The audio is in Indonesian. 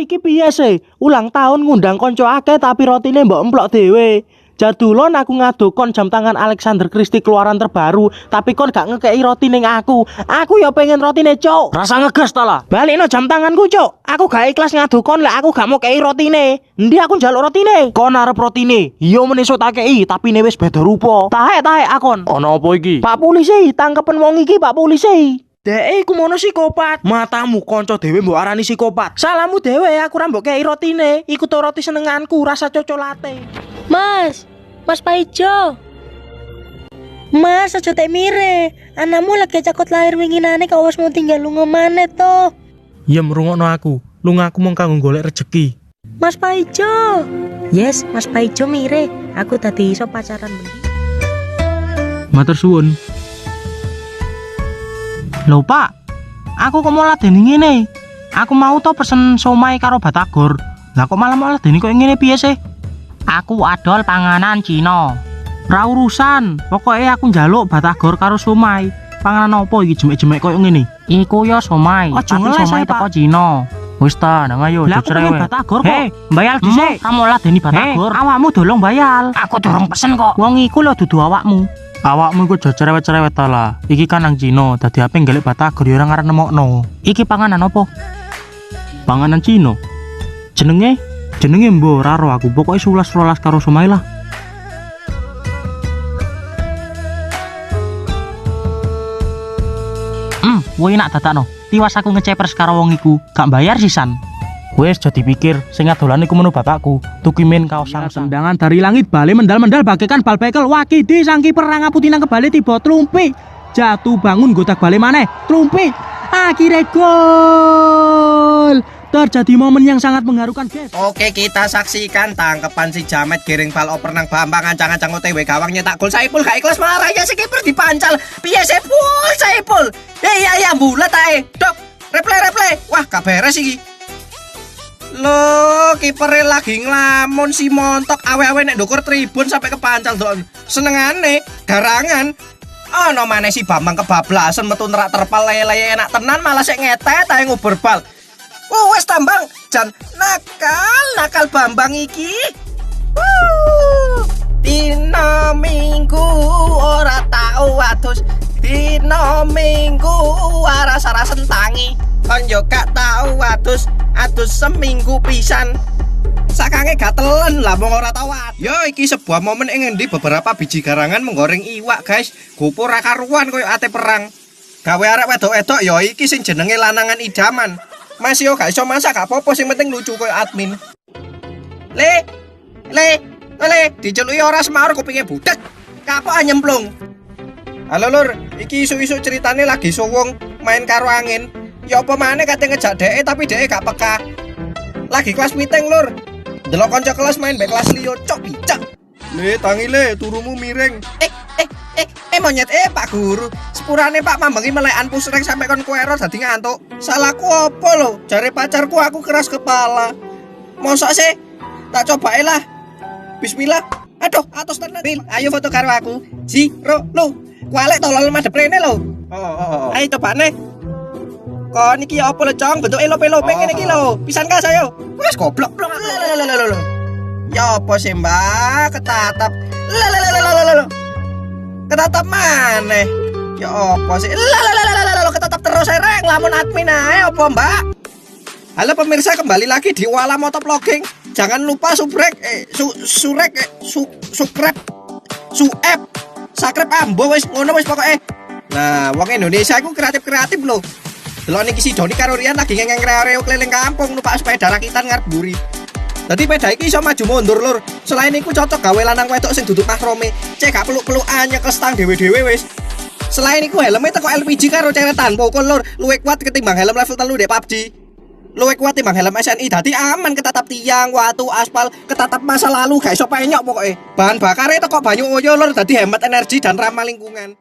iki piye sih? Ulang tahun ngundang konco akeh tapi rotine mbok emplok dhewe. Jadulon aku ngadukon jam tangan Alexander Christie keluaran terbaru, tapi kon gak ngekei roti ning aku. Aku ya pengen rotine, Cuk. Rasa ngegas ta lah. Balikno jam tanganku, Cuk. Aku gak ikhlas ngadukon lek aku gak mau kei rotine. Endi aku njaluk rotine? Kon arep rotine. Iya meneso tak kei, tapi ne wis beda rupa. Taek akon. Ono apa iki? Pak polisi, tangkepen wong iki, Pak polisi. Dek iku mono psikopat. Matamu konco dhewe mbok arani psikopat. Salahmu dhewe, aku ra mbok kei rotine. Iku to roti senenganku, rasa cocolate. Mas Paijo. Mas aja tek mire. Anakmu lagi cakot lahir winginane kok wis mau tinggal lunga maneh to. Ya merungokno aku. Lungaku mung kanggo golek rejeki. Mas Paijo. Yes, Mas Paijo mire. Aku tadi iso pacaran benih. Matur suwun. Lho Pak, aku kok mau ladeni ngene. Aku mau to pesen somai karo batagor. Lah kok malah mau ladeni kok ngene piye sih? Aku adol panganan Cina. Ra urusan, pokoknya aku njaluk batagor karo somai. Panganan opo iki jemek-jemek koyo ngene? Iku ya somai, tapi somai teko Cina. Wis ta, nang ayo cerewet. Batagor kok. Hei, bayal dhisik. Kamu ladeni batagor. Awakmu dolong bayal. Aku durung pesen kok. Wong iku lho dudu awakmu. Awakmu iku aja cerewet-cerewet ta lah. Iki kan nang Cina, dadi ape golek batagor ya ora ngarep nemokno. Iki panganan opo? Panganan Cina. Jenenge mbok ora ro aku, pokoke 11-12 karo somai lah. Woi nak datakno. Tiwas aku ngecepers karo wong iku, gak bayar sisan. Wes jadi pikir, sing adolan iku menu bapakku. Tukimin kaos sang tendangan dari langit bale mendal-mendal bagaikan bal bekel. Wakidi sang kiper Rangga Putinang kebalik tiba Trumpi. Jatuh bangun gotak bale maneh. Trumpi. Akhirnya gol. Terjadi momen yang sangat mengharukan, guys. Oke, kita saksikan tangkepan si Jamet giring bal oper nang Bambang ancang-ancang OTW gawang nyetak gol. Saipul gak ikhlas marah ya si kiper dipancal. Piye Saipul? Ya bulat ae. Dok, replay. Wah, gak beres iki. Loh, kipernya lagi ngelamun si montok awe-awe nek ndukur tribun sampai kepancal dok. Senengane garangan. Oh, no maneh si Bambang kebablasan metu nerak terpal leye-leye enak tenan malah sik ngetet ae nguber bal. Wes tambang jan nakal Bambang iki. Dino Minggu ora tau adus. Dino Minggu aras-arasen tangi. Kon yo gak tau adus seminggu pisan. Sakange gatelen lah wong ora tau adus. Yo iki sebuah momen ing endi beberapa biji garangan menggoreng iwak, guys. Gopur ra karuan koyo ate perang. Gawe arek wedok-wedok yo iki sing jenenge lanangan idaman. Mas yo gak iso masak gak apa-apa sing penting lucu koyo admin. Le, diceluki ora semar kupinge budek. Kapok nyemplung. Halo lur, iki isu-isu ceritane lagi suwung main karo angin. Ya apa maneh kate ngejak dheke tapi dheke gak peka. Lagi kelas meeting lur. Delok kanca kelas main bae kelas liyo cok bicak. Le, tangi le, turumu miring. Monyet Pak Guru. Sepurane Pak mambengi melekan pusrek sampai kon kuero dadi ngantuk. Salahku apa lho? Jare pacarku aku keras kepala. Mosok sih? Tak cobain lah. Bismillah. Aduh, atos tenan. Bil, ayo foto karo aku. Si, ro, lo. Kualek tolol madhep rene lho. Oh. Ayo cobane. Kon iki apa lho, Cong? Bentuke lope-lope ngene iki lho. Pisan kas ayo. Wes goblok. Ya apa sih, Mbak? Ketatap. Ketatap maneh. Ya apa sih? Ketatap terus rek lamun admin ae apa, Mbak? Halo pemirsa, kembali lagi di Wala Motovlogging. Jangan lupa subscribe ambo wis ngono wis pokoke. Nah, wong Indonesia iku kreatif lho. Delok niki si Doni karo Rian lagi ngengeng reo keliling kampung numpak sepeda rakitan ngarep mburi. Dadi sepeda iki iso maju mundur lur. Selain iku cocok gawe lanang wedok sing duduk mahrome. Cek gak peluk-pelukan nyekel stang dhewe-dhewe wis. Selain iku helmnya teko LPG karo ceretan pokok lur, luwih kuat ketimbang helm level 3 di PUBG. Luwih kuat timbang helm SNI, dadi aman ketatap tiang, watu, aspal, ketatap masa lalu gak iso penyok pokoke. Bahan bakare teko banyu oyo lur, dadi hemat energi dan ramah lingkungan.